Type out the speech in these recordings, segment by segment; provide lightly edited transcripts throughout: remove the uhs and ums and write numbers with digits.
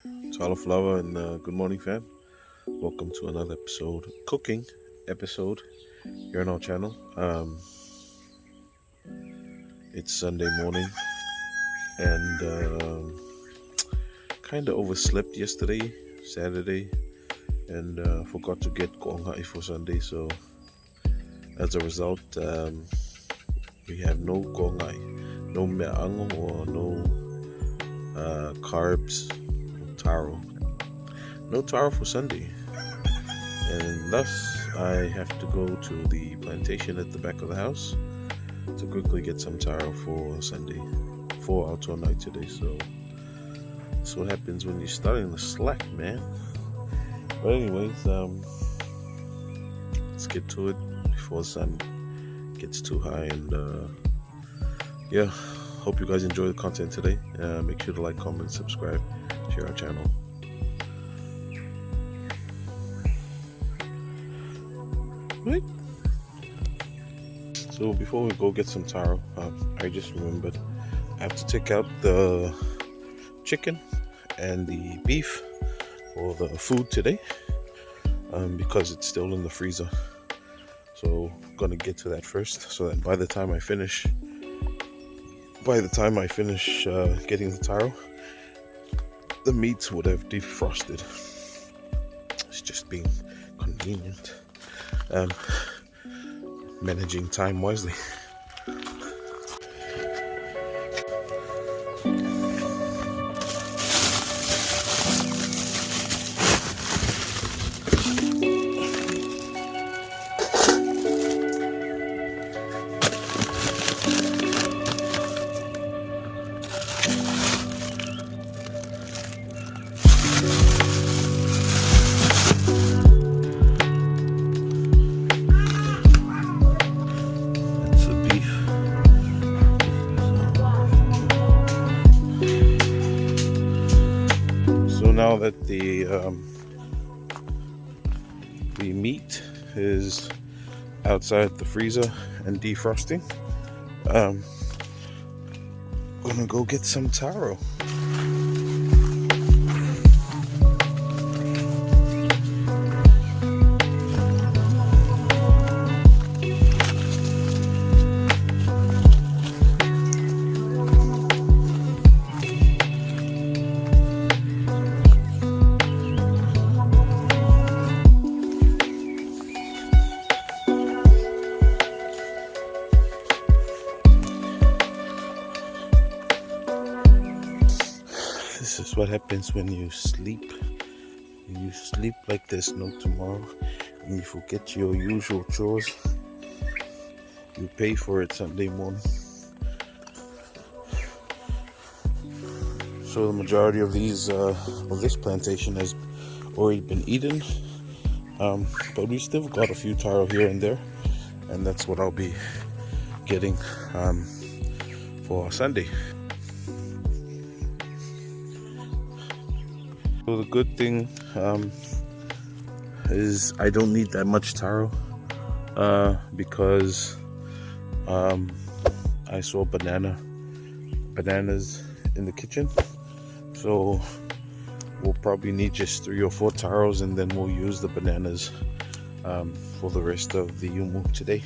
Taro flower and good morning, fam. Welcome to another cooking episode here on our channel. It's Sunday morning and kind of overslept yesterday, Saturday, and forgot to get kongai for Sunday. So as a result, we have no kongai, no me'ango or no carbs, taro. No taro for Sunday, and thus I have to go to the plantation at the back of the house to quickly get some taro for Sunday, for our tour night today. So that's what happens when you're starting the slack, man. But anyways, let's get to it before the sun gets too high. And yeah, hope you guys enjoy the content today. Make sure to like, comment, subscribe, share our channel. Right. So before we go get some taro, I just remembered I have to take out the chicken and the beef for the food today because it's still in the freezer. So I'm gonna get to that first, so that by the time I finish getting the taro, the meat would have defrosted. It's just being convenient. Managing time wisely. Now that the meat is outside the freezer and defrosting, I'm gonna go get some taro. This is what happens when you sleep. When you sleep like there's no tomorrow and you forget your usual chores. You pay for it Sunday morning. So the majority of this plantation has already been eaten, but we still got a few taro here and there, and that's what I'll be getting for Sunday. So the good thing is I don't need that much taro because I saw bananas in the kitchen. So we'll probably need just 3 or 4 taros, and then we'll use the bananas for the rest of the yumu today.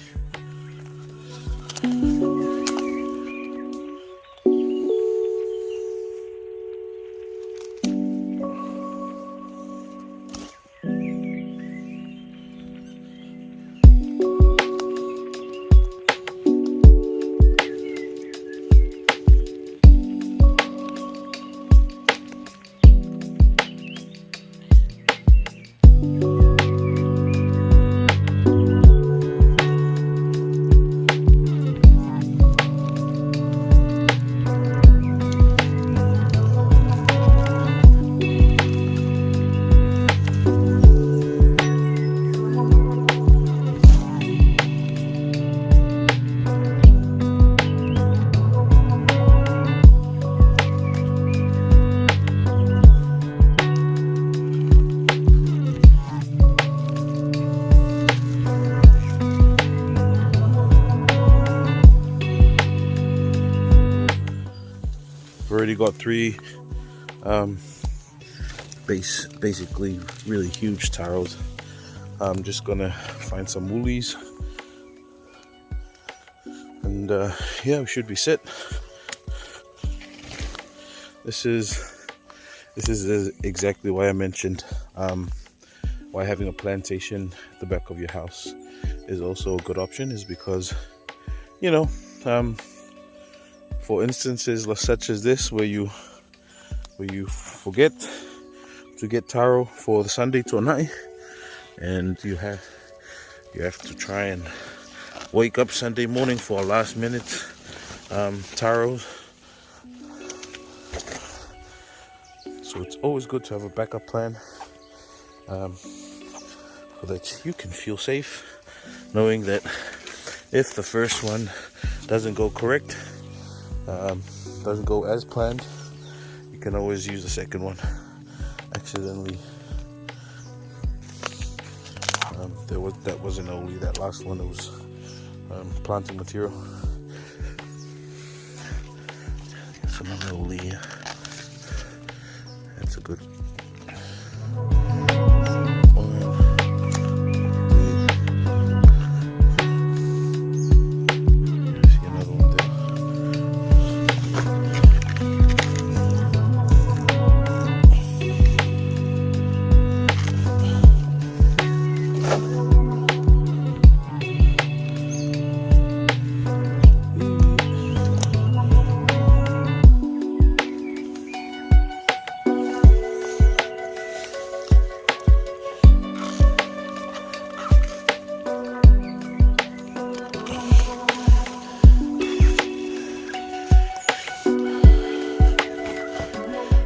Already got 3 basically really huge taros. I'm just gonna find some woolies, and yeah, we should be set. This is exactly why I mentioned why having a plantation at the back of your house is also a good option, is because, you know, for instances such as this, where you forget to get taro for the Sunday tonight, and you have to try and wake up Sunday morning for a last minute taros. So it's always good to have a backup plan, so that you can feel safe, knowing that if the first one doesn't go correct, doesn't go as planned, you can always use the second one. Accidentally, that wasn't only that last one, it was planting material. That's another Oli. That's a good one.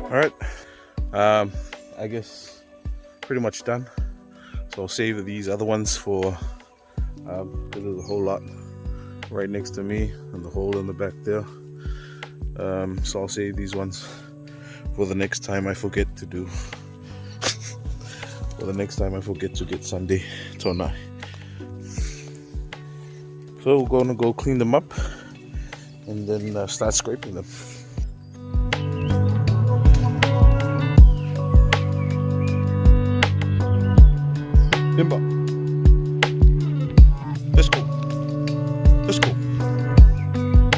Alright, I guess pretty much done. So I'll save these other ones for, because there's a whole lot right next to me and the hole in the back there. So I'll save these ones for the next time I forget to do, for the next time I forget to get Sunday tonight. So we're gonna go clean them up and then start scraping them. Timber. Let's go. Let's go.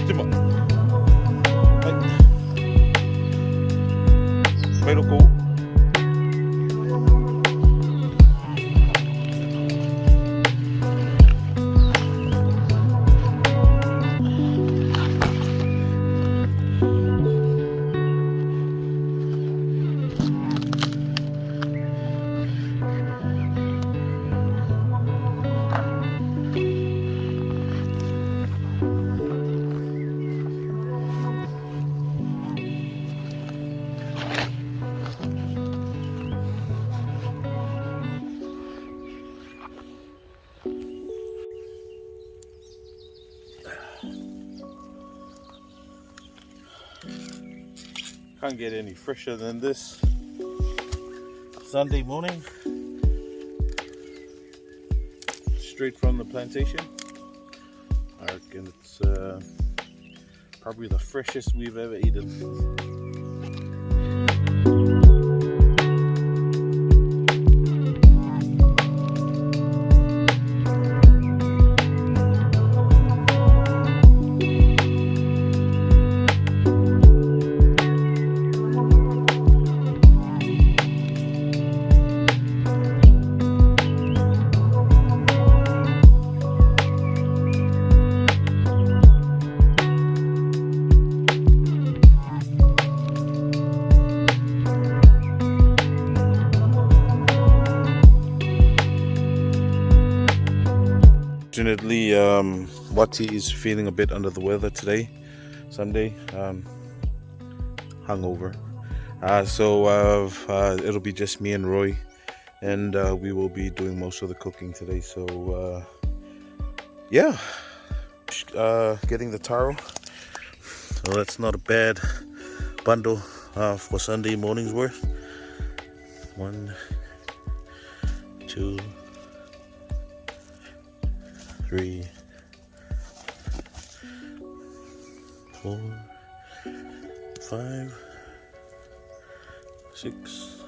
Timber. Right. Right, go. Can't get any fresher than this Sunday morning, straight from the plantation. I reckon it's probably the freshest we've ever eaten. Fortunately, Uati is feeling a bit under the weather today, Sunday, hungover. So it'll be just me and Roy, and we will be doing most of the cooking today. So yeah, getting the taro. So that's not a bad bundle for Sunday morning's worth. 1, 2, 3, 4, 5, 6,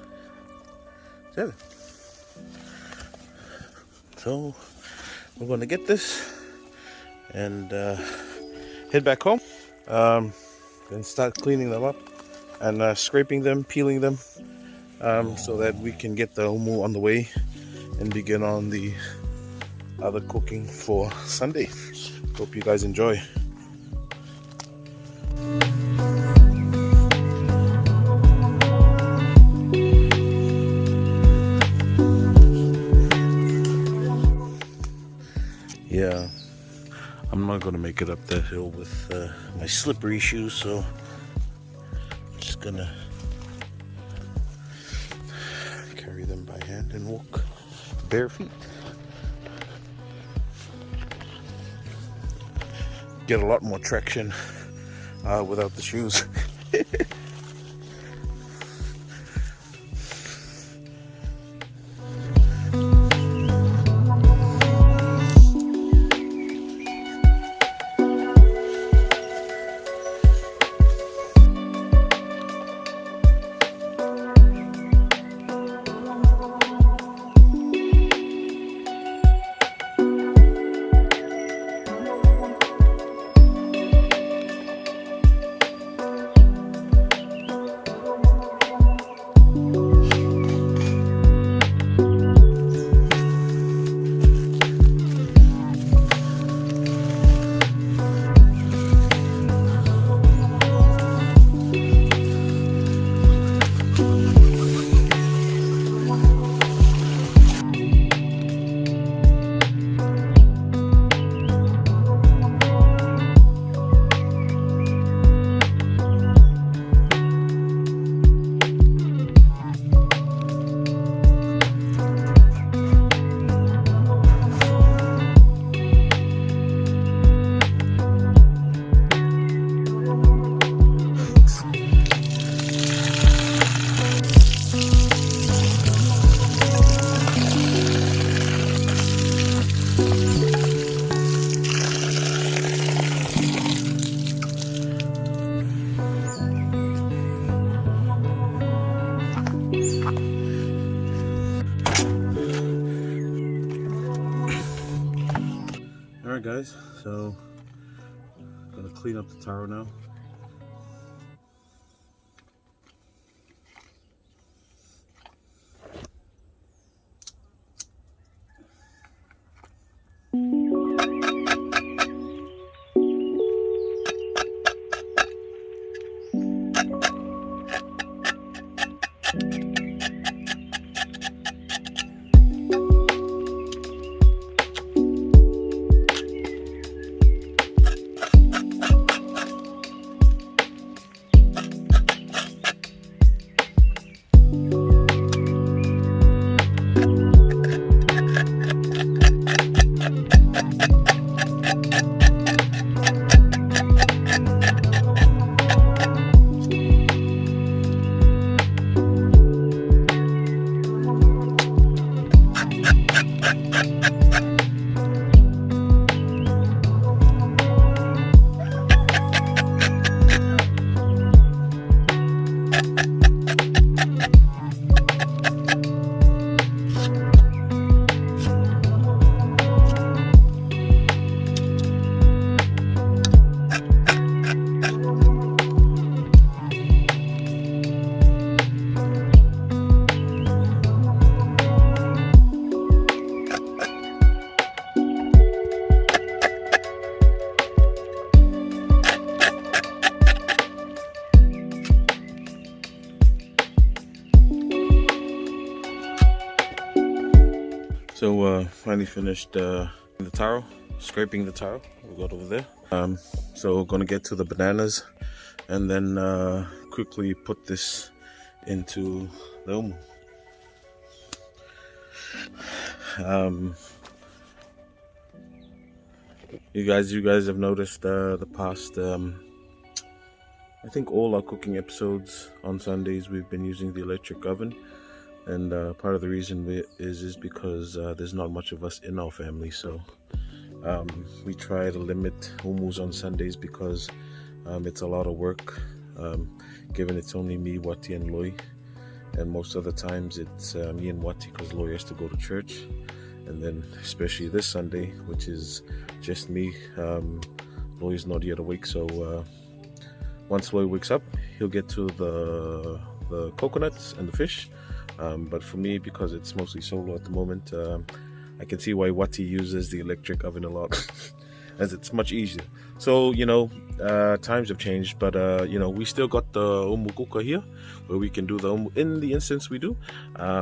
7. So we're going to get this and head back home. Then start cleaning them up and scraping them, peeling them, so that we can get the umu on the way and begin on the other cooking for Sunday. Hope you guys enjoy. Yeah, I'm not gonna make it up that hill with my slippery shoes, so I'm just gonna carry them by hand and walk bare feet. Get a lot more traction without the shoes. Alright guys, so I'm gonna clean up the taro now. So finally finished the taro, scraping the taro. We got over there. So we're gonna get to the bananas and then quickly put this into the umu. You guys have noticed the past I think all our cooking episodes on Sundays we've been using the electric oven, and part of the reason is because there's not much of us in our family, so we try to limit humus on Sundays because it's a lot of work, given it's only me, Uati and Loi, and most other times it's me and Uati because Loy has to go to church. And then especially this Sunday, which is just me, Loy is not yet awake, so once Loy wakes up, he'll get to the coconuts and the fish. But for me, because it's mostly solo at the moment, I can see why Uati uses the electric oven a lot, as it's much easier. So, times have changed, but, we still got the umukuka here, where we can do the in the instance we do.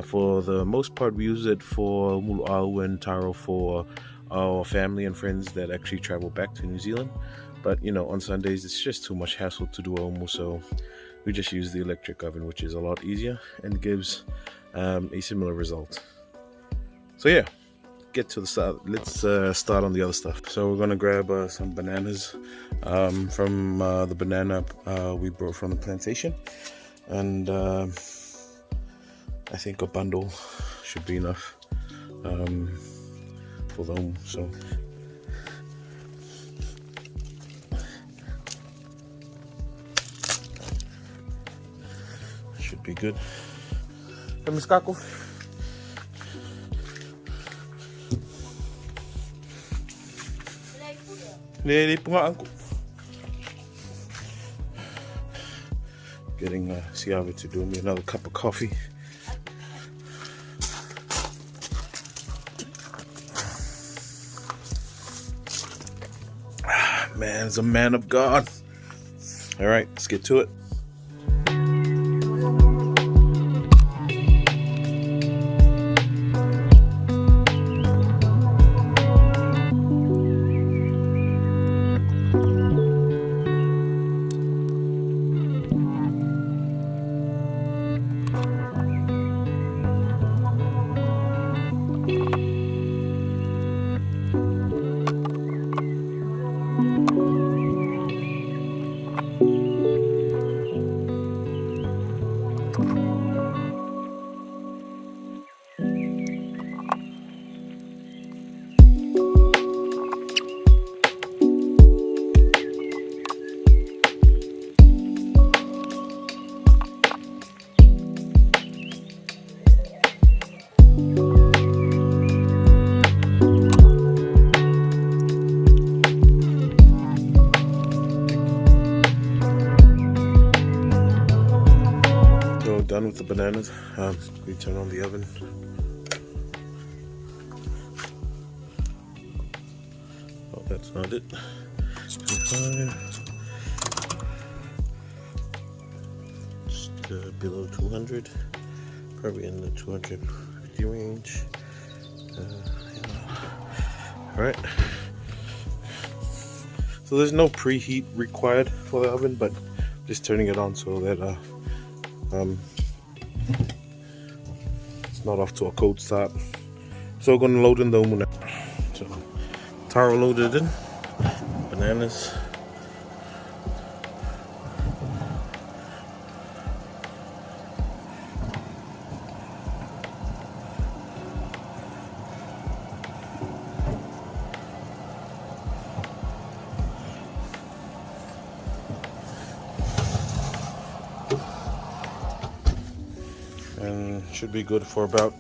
For the most part, we use it for umulu'au and Taro for our family and friends that actually travel back to New Zealand. But, on Sundays, it's just too much hassle to do umu, so we just use the electric oven, which is a lot easier and gives a similar result. So yeah, get to the start. Let's start on the other stuff. So we're gonna grab some bananas from the banana we brought from the plantation, and I think a bundle should be enough for them. So should be good. Miss Kako. Getting Siava to do me another cup of coffee. Man's a man of God. All right, let's get to it. Done with the bananas. We turn on the oven. Oh, that's not it. Just below 200, probably in the 250 range. All right. So there's no preheat required for the oven, but just turning it on so that it's not off to a cold start. So we're gonna load in the umu now. So Taro loaded in bananas. And should be good for about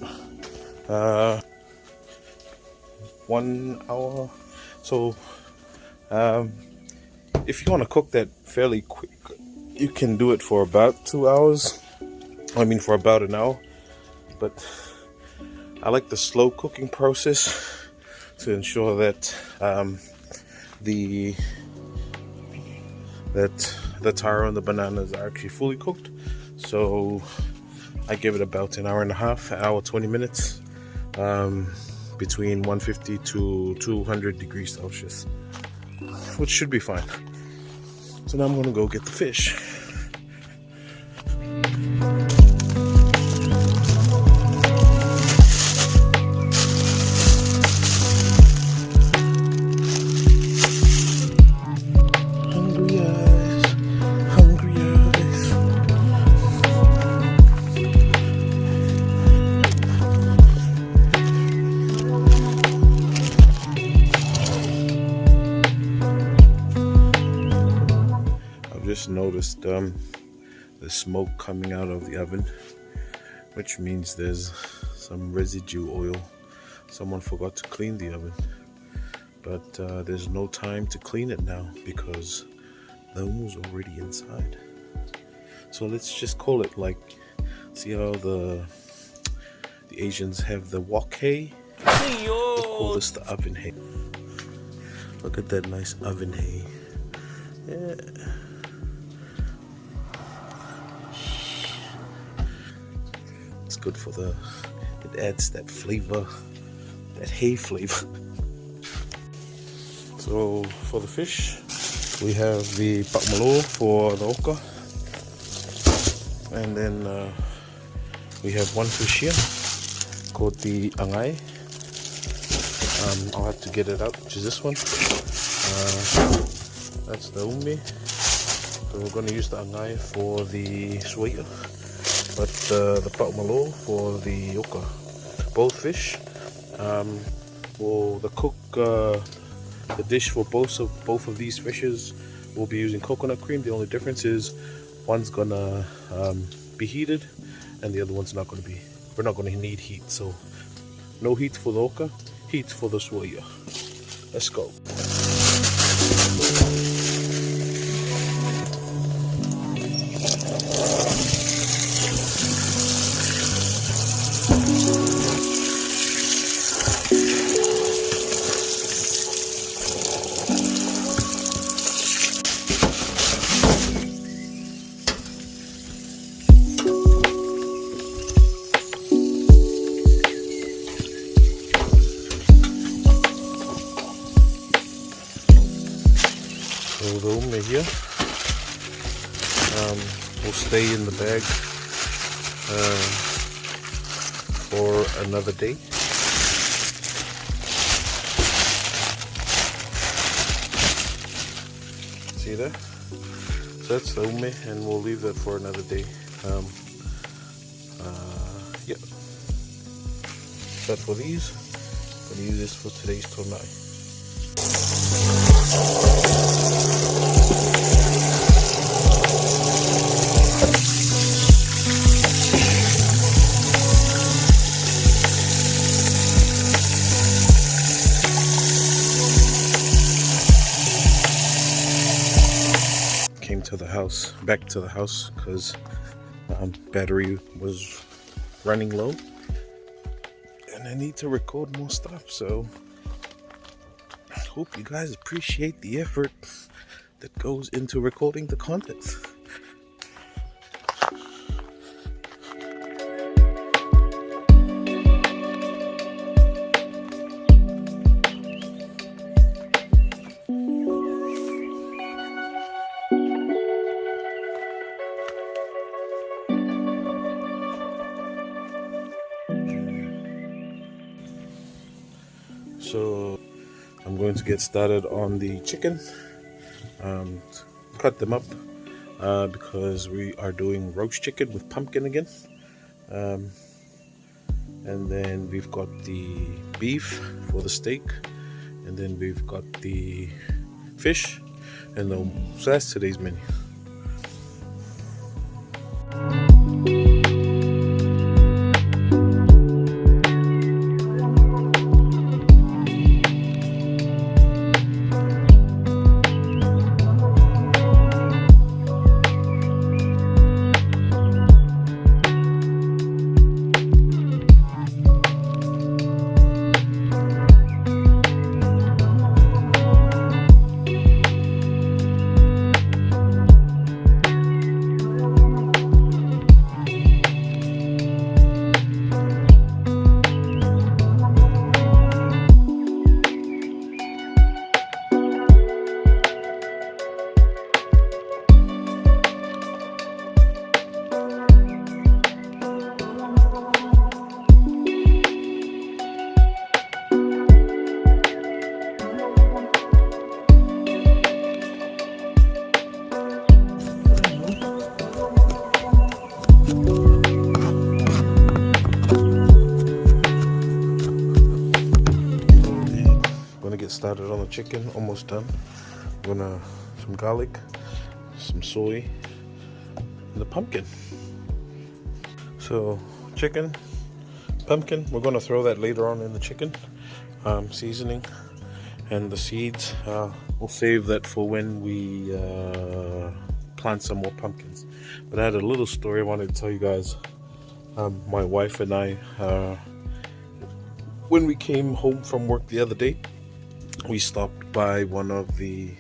1 hour. So if you want to cook that fairly quick, you can do it for about 2 hours. I mean, for about an hour. But I like the slow cooking process to ensure that the taro and the bananas are actually fully cooked. So I give it about an hour and a half, an hour 20 minutes, between 150 to 200 degrees Celsius, which should be fine. So now I'm gonna go get the fish. Just noticed the smoke coming out of the oven. which means there's some residue oil. Someone forgot to clean the oven, but there's no time to clean it now because the humo's already inside. So let's just call it like, see how the Asians have the wok hay? We'll call this the oven hay. Look at that nice oven hay. Yeah. It's good for it adds that flavor, that hay flavor. So for the fish, we have the pakmalo for the oka. And then we have one fish here called the angai. I'll have to get it out, which is this one. That's the ume. So we're going to use the angai for the suaya, but the pakmalo for the oka. Both fish. The dish for both of these fishes will be using coconut cream. The only difference is one's gonna be heated and the other one's not going to be. We're not going to need heat, so no heat for the oka, heat for the suaya. Let's go. So the ume here will stay in the bag for another day. See that? So that's the ume, and we'll leave that for another day. Yeah. But for these, I'm going to use this for today's tonai. Came to the house, back to the house, because battery was running low and I need to record more stuff. So I hope you guys appreciate the effort that goes into recording the content. So I'm going to get started on the chicken, cut them up because we are doing roast chicken with pumpkin again, and then we've got the beef for the steak, and then we've got the fish, and so that's today's menu. Started on the chicken, almost done. I'm gonna some garlic, some soy, and the pumpkin. So chicken, pumpkin. We're going to throw that later on in the chicken. Seasoning and the seeds. We'll save that for when we plant some more pumpkins. But I had a little story I wanted to tell you guys. My wife and I, when we came home from work the other day, we stopped by one of the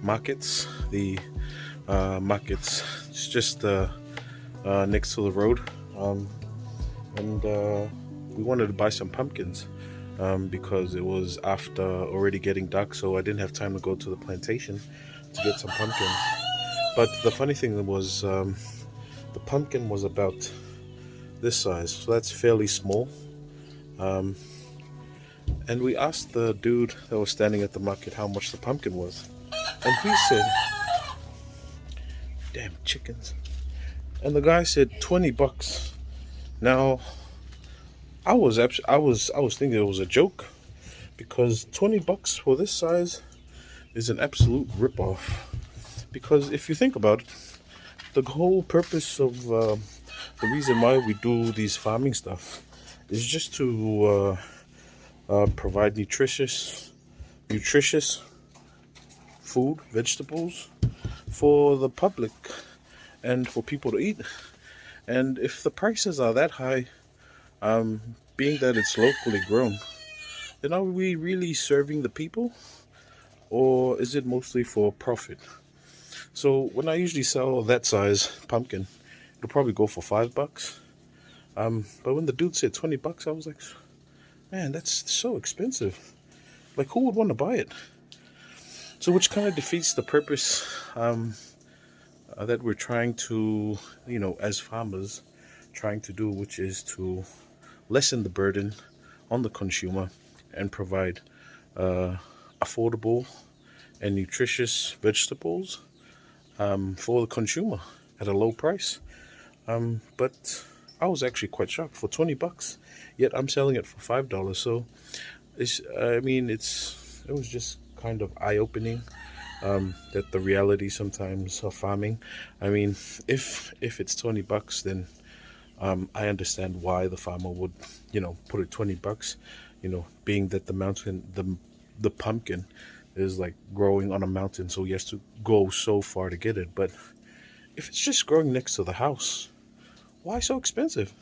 markets. The markets just next to the road, and we wanted to buy some pumpkins because it was after already getting dark, so I didn't have time to go to the plantation to get some pumpkins. But the funny thing was, the pumpkin was about this size, so that's fairly small. And we asked the dude that was standing at the market how much the pumpkin was, and he said, "Damn chickens!" And the guy said $20. Now, I was thinking it was a joke, because $20 for this size is an absolute ripoff. Because if you think about it, the whole purpose of the reason why we do these farming stuff is just to provide nutritious food, vegetables for the public and for people to eat. And if the prices are that high, being that it's locally grown, then are we really serving the people, or is it mostly for profit? So when I usually sell that size pumpkin, it'll probably go for $5. But when the dude said $20, I was like, man, that's so expensive. Like, who would want to buy it? So which kind of defeats the purpose that we're trying to, as farmers, trying to do, which is to lessen the burden on the consumer and provide affordable and nutritious vegetables for the consumer at a low price. But I was actually quite shocked for $20, yet I'm selling it for $5. So it was just kind of eye-opening that the reality sometimes of farming. I mean, if it's $20, then I understand why the farmer would, put it $20. Being that the pumpkin is like growing on a mountain, so he has to go so far to get it. But if it's just growing next to the house, why so expensive?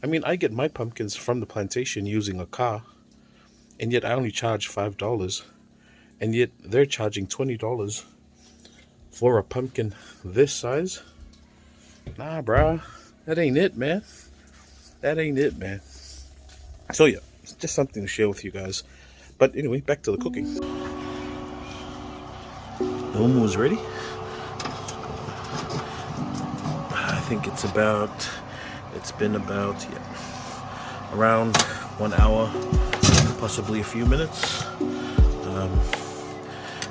I mean, I get my pumpkins from the plantation using a car, and yet I only charge $5, and yet they're charging $20 for a pumpkin this size. Nah, bruh, that ain't it, man. That ain't it, man. So yeah, it's just something to share with you guys. But anyway, back to the cooking. The momo is ready. I think it's been about around 1 hour, possibly a few minutes,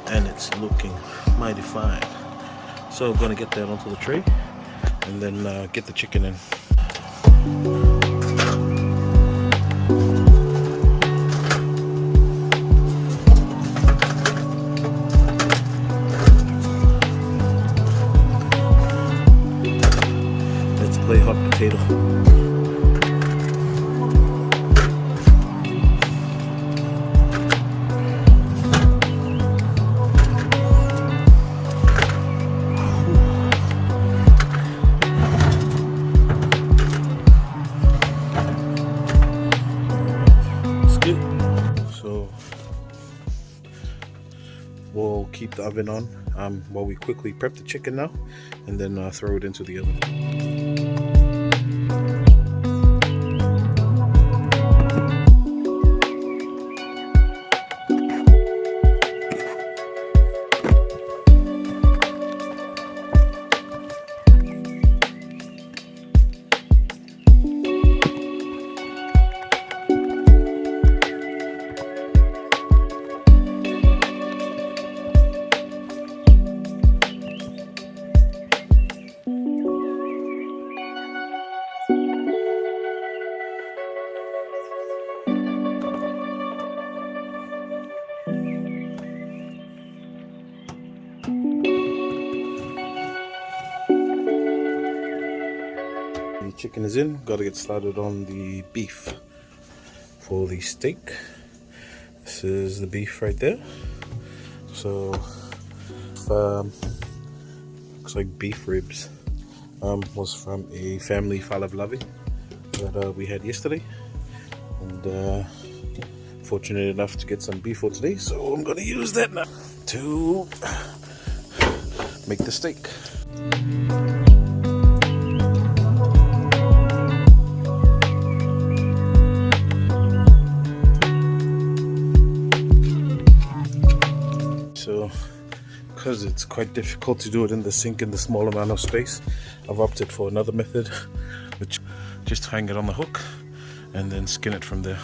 and it's looking mighty fine. So I'm gonna get that onto the tray and then get the chicken in. Play hot potato. It's good. So we'll keep the oven on while we quickly prep the chicken now, and then throw it into the oven. chicken is in. Got to get started on the beef for the steak. This is the beef right there. So looks like beef ribs. Was from a family falavlavi that we had yesterday, and fortunate enough to get some beef for today, so I'm gonna use that now to make the steak. So because it's quite difficult to do it in the sink in the small amount of space, I've opted for another method, which just hang it on the hook and then skin it from there.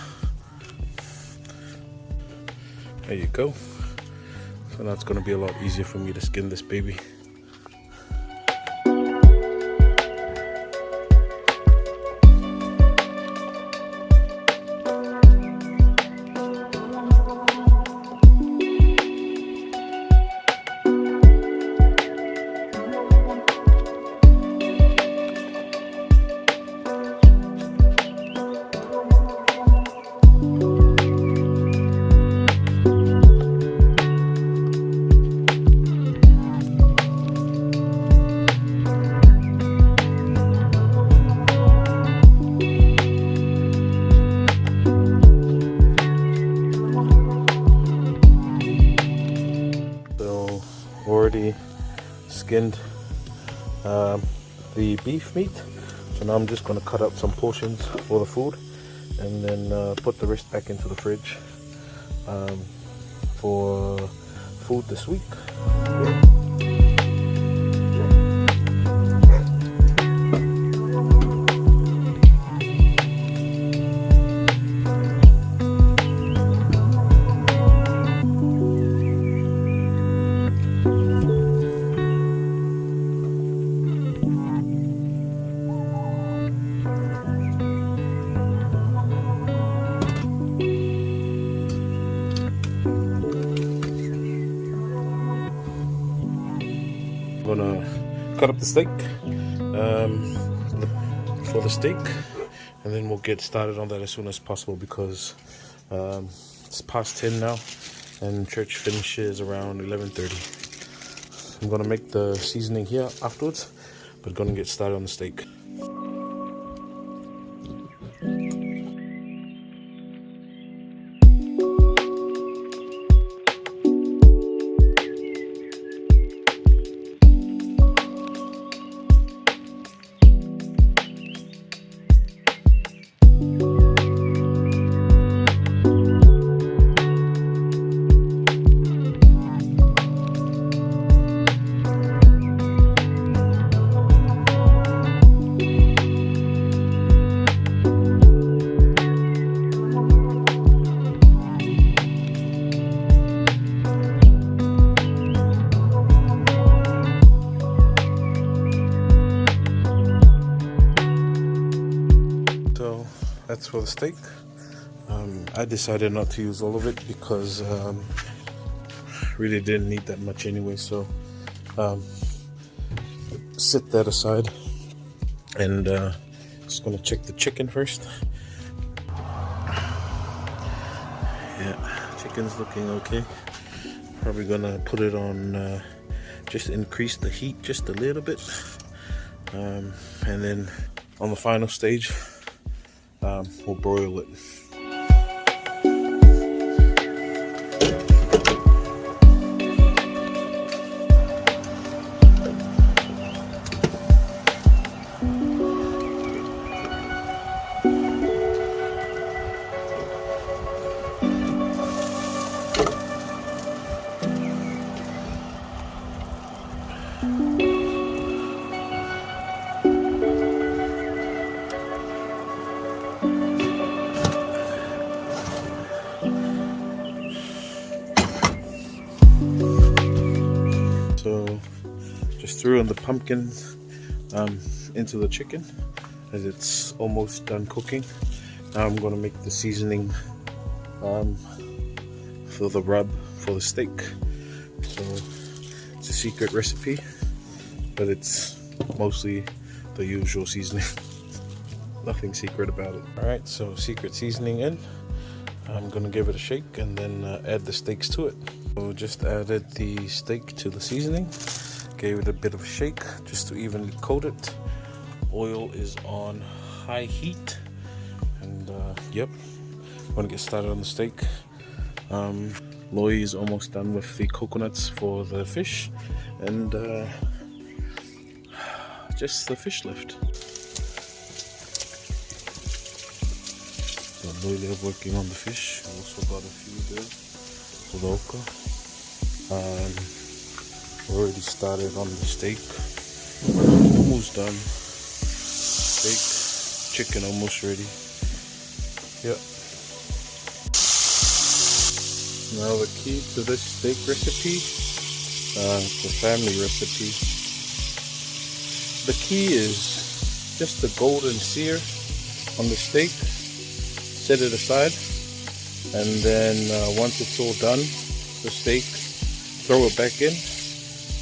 There you go. So now it's going to be a lot easier for me to skin this baby. Already skinned the beef meat, so now I'm just going to cut up some portions for the food and then put the rest back into the fridge for food this week. I'm gonna cut up the steak for the steak, and then we'll get started on that as soon as possible because it's past 10 now and church finishes around 11:30. I'm gonna make the seasoning here afterwards, but gonna get started on the steak. That's for the steak. I decided not to use all of it because really didn't need that much anyway, so set that aside, and just gonna check the chicken first. Yeah, chicken's looking okay. Probably gonna put it on just increase the heat just a little bit, and then on the final stage we'll broil it. So just threw in the pumpkin into the chicken as it's almost done cooking. Now I'm going to make the seasoning for the rub for the steak. So it's a secret recipe, but it's mostly the usual seasoning. Nothing secret about it. Alright, so secret seasoning in. I'm gonna give it a shake and then add the steaks to it. So just added the steak to the seasoning. Gave it a bit of a shake just to evenly coat it. Oil is on high heat. And yep, I'm gonna get started on the steak. Loi is almost done with the coconuts for the fish. And just the fish left. So Loi working on the fish. Also got a few there for the okra. Already started on the steak. Almost done. Steak, chicken almost ready. Yep. Now the key to this steak recipe, it's a family recipe. The key is just the golden sear on the steak. Set it aside, and then once it's all done, the steak, throw it back in,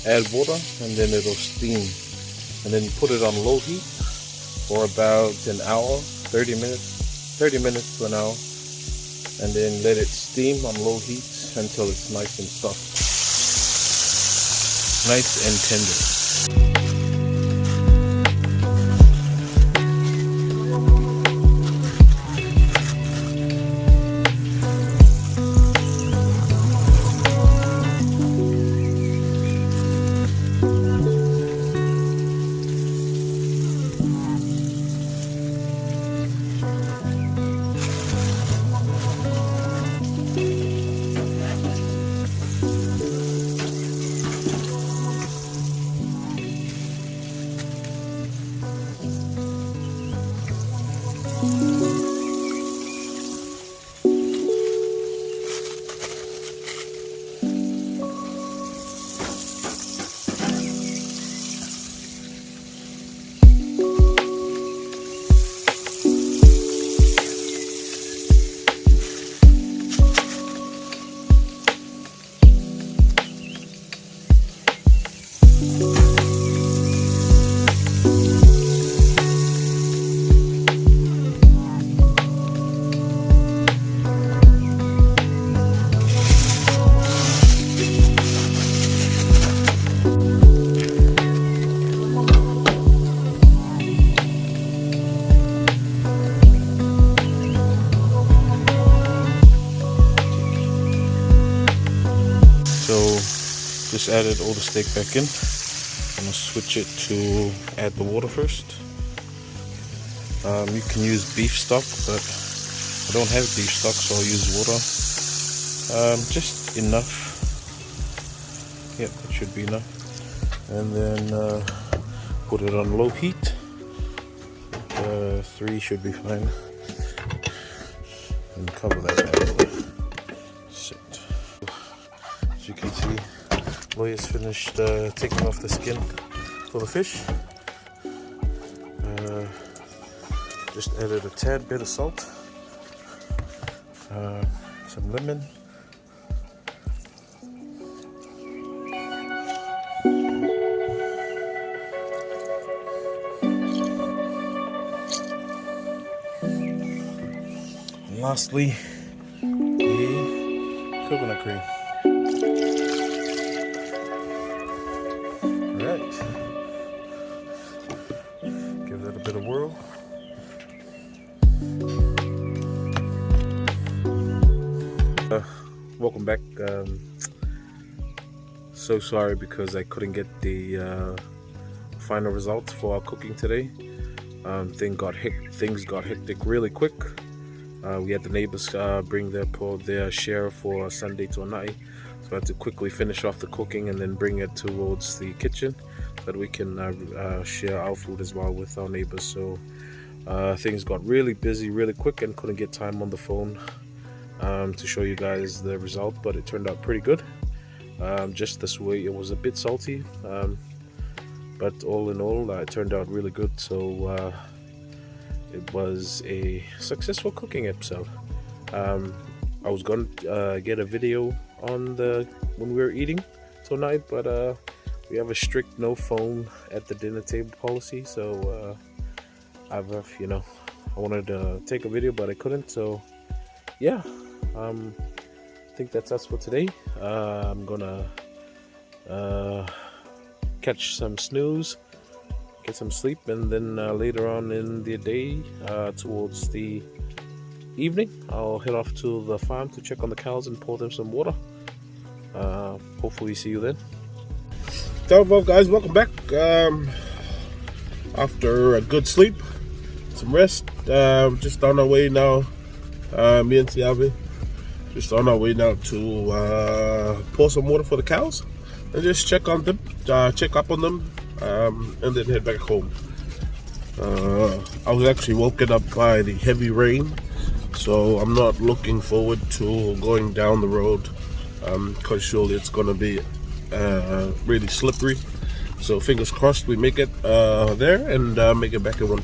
add water, and then it'll steam. And then put it on low heat for about an hour, 30 minutes to an hour, and then let it steam on low heat until it's nice and soft, nice and tender. Just added all the steak back in. I'm gonna switch it to add the water first. You can use beef stock, but I don't have beef stock, so I'll use water. Just enough. Yep, that should be enough. And then put it on low heat. 3 should be fine. And cover that down. Sit. As you can see, Loi has finished taking off the skin for the fish. Just added a tad bit of salt, some lemon, and lastly, the coconut cream. Alright, give that a bit of whirl. Welcome back. So sorry because I couldn't get the final results for our cooking today. Things got hectic really quick. We had the neighbors bring their share for Sunday to night, so I had to quickly finish off the cooking and then bring it towards the kitchen so that we can share our food as well with our neighbors. So things got really busy really quick and couldn't get time on the phone to show you guys the result, but it turned out pretty good. Just this way, it was a bit salty, but all in all, it turned out really good. So it was a successful cooking episode. I was going to get a video on when we were eating tonight, but we have a strict no phone at the dinner table policy, so I've I wanted to take a video, but I couldn't. So yeah, I think that's us for today. I'm gonna catch some snooze, get some sleep, and then later on in the day, towards the evening, I'll head off to the farm to check on the cows and pour them some water. Hopefully see you then. Hello guys, welcome back. After a good sleep, some rest, just on our way now, me and Tiavi, just on our way now to pour some water for the cows and just check on them, check up on them, and then head back home. I was actually woken up by the heavy rain, so I'm not looking forward to going down the road, because surely it's going to be really slippery. So fingers crossed we make it there and make it back in one.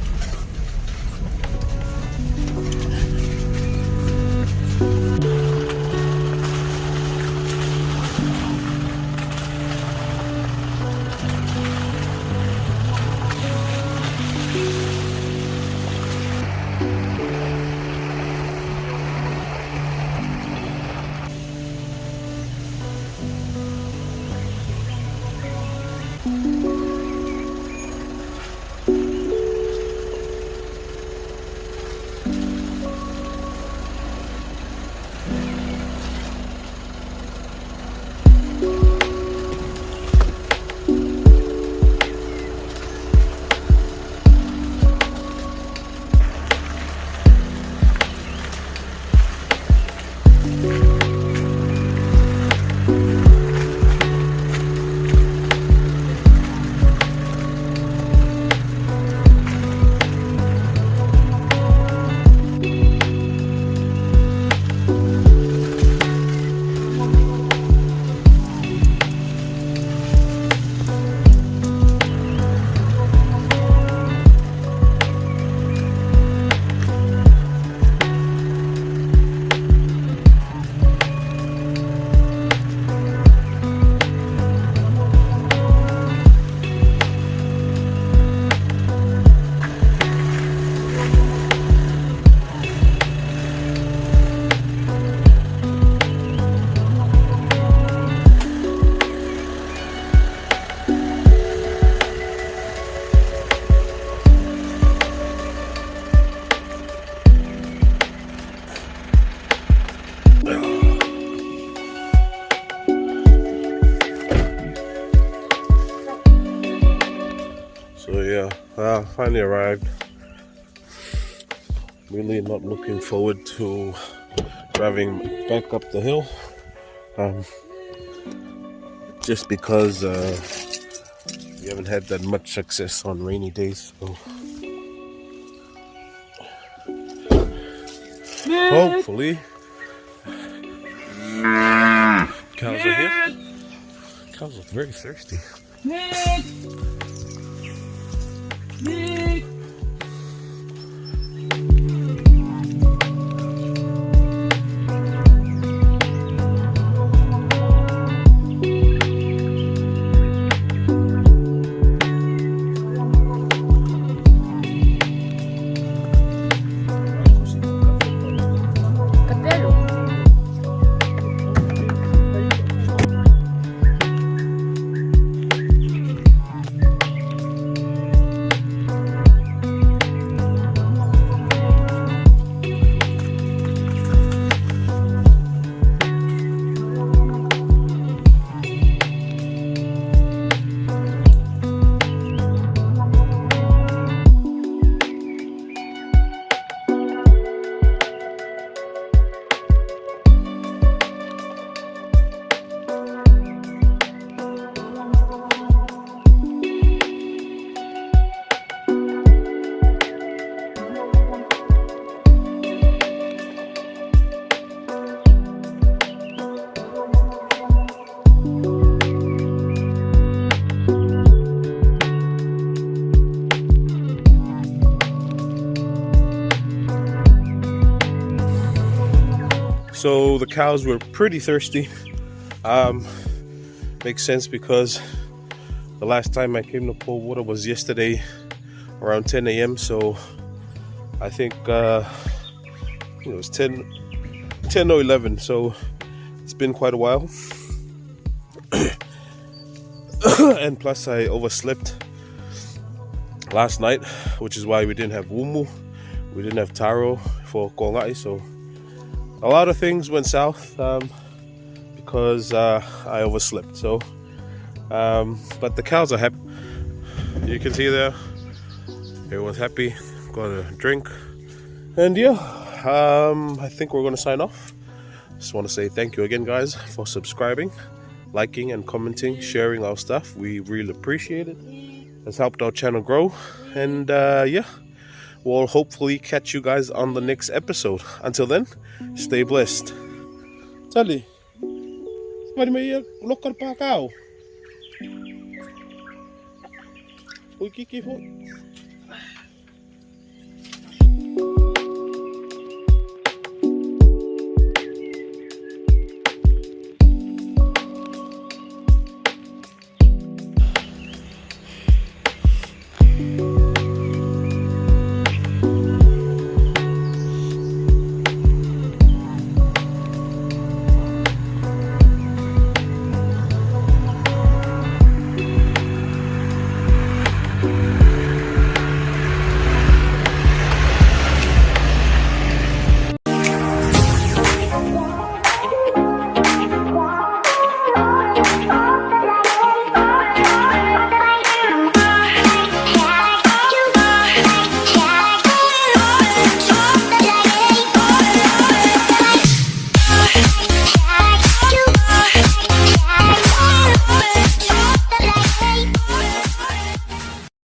So yeah, finally arrived. Really not looking forward to driving back up the hill, just because we haven't had that much success on rainy days. So hopefully cows are here. Cows look very thirsty. So the cows were pretty thirsty. Makes sense because the last time I came to pour water was yesterday around 10 a.m. So I think it was 10 or 11, so it's been quite a while. And plus I overslept last night, which is why we didn't have Wumu, we didn't have Taro for Kongai, so a lot of things went south because I overslept. So but the cows are happy. You can see there, everyone's happy, got a drink, and yeah, I think we're gonna sign off. Just want to say thank you again, guys, for subscribing, liking and commenting, sharing our stuff. We really appreciate it. It's helped our channel grow, and yeah, we'll hopefully catch you guys on the next episode. Until then, stay blessed. Charlie, somebody may look at the cow. We kick it.